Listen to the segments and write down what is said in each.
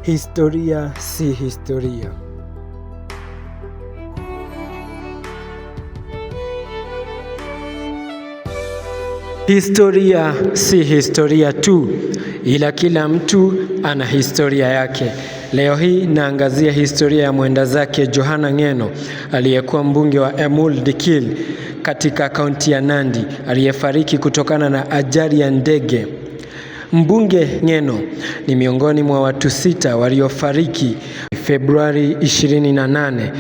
Historia si historia. Historia si historia tu, ila kila mtu ana historia yake. Leo hii naangazia historia ya mwenda zake Johana Ng'eno, aliyekuwa mbunge wa Emul Dikirr katika kaunti ya Nandi, aliyefariki kutokana na ajali ya ndege. Mbunge Ng'eno ni miongoni mwa watu 6 waliofariki Februari 28,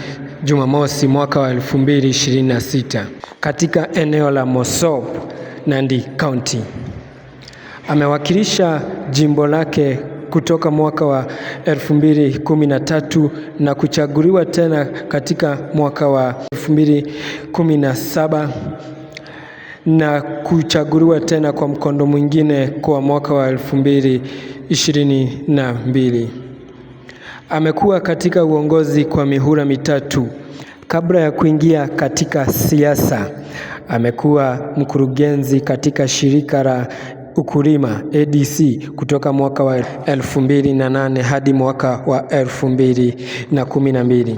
Jumamosi mwaka wa 2026 katika eneo la Mosop, Nandi County. Amewakilisha jimbo lake kutoka mwaka wa 2013 na kuchaguliwa tena katika mwaka wa 2017 na kuchaguliwa tena kwa mkondo mwingine kwa mwaka wa 2022. Amekuwa katika uongozi kwa mihula mitatu. Kabla ya kuingia katika siasa, amekuwa mkurugenzi katika shirika la ukulima ADC kutoka mwaka wa 2008 hadi mwaka wa 2012.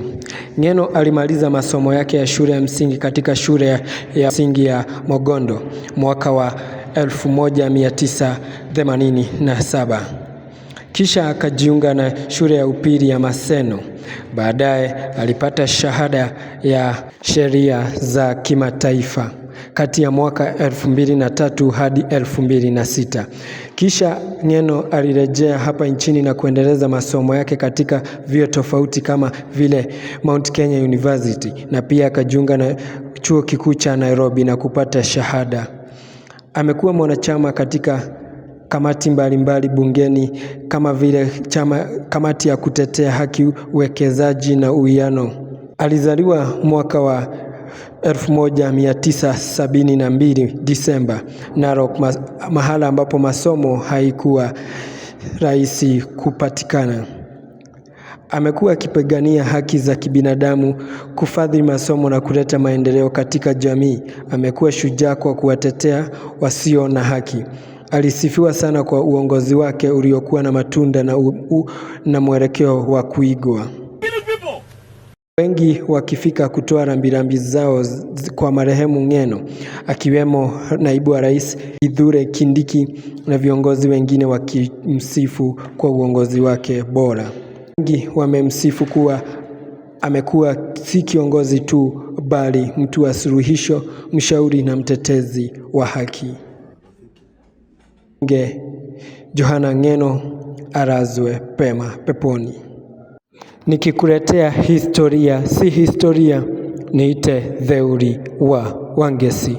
Ng'eno alimaliza masomo yake ya shule ya msingi katika shule ya msingi ya Mogondo mwaka wa 1987. Kisha akajiunga na shule ya upili ya Maseno. Baadaye alipata shahada ya sheria za kimataifa kati ya mwaka 2003 hadi 2006. Kisha Ng'eno alirejea hapa nchini na kuendeleza masomo yake katika vyuo tofauti kama vile Mount Kenya University, na pia akajiunga na chuo kikuu cha Nairobi na kupata shahada. Amekuwa mwanachama katika kamati mbalimbali bungeni kama vile kamati ya kutetea haki, uwekezaji na uwiano. Alizaliwa mwaka wa 1972 Disemba, Narok, mahala ambapo masomo haikuwa rahisi kupatikana. Amekuwa akipigania haki za kibinadamu, kufadhili masomo na kuleta maendeleo katika jamii. Amekuwa shujaa kwa kuwatetea wasio na haki. Alisifiwa sana kwa uongozi wake uliokuwa na matunda na mwelekeo wa kuigwa. Wengi wakifika kutoa rambirambi zao kwa marehemu Ng'eno, akiwemo naibu wa rais Kithure Kindiki na viongozi wengine wakimsifu kwa uongozi wake bora. Wengi wamemsifu kuwa amekuwa si kiongozi tu, bali mtu wa suluhisho, mshauri na mtetezi wa haki. Johana Ng'eno alazwe pema peponi. Nikikuletea historia si historia, niite Theuri wa Wangeci.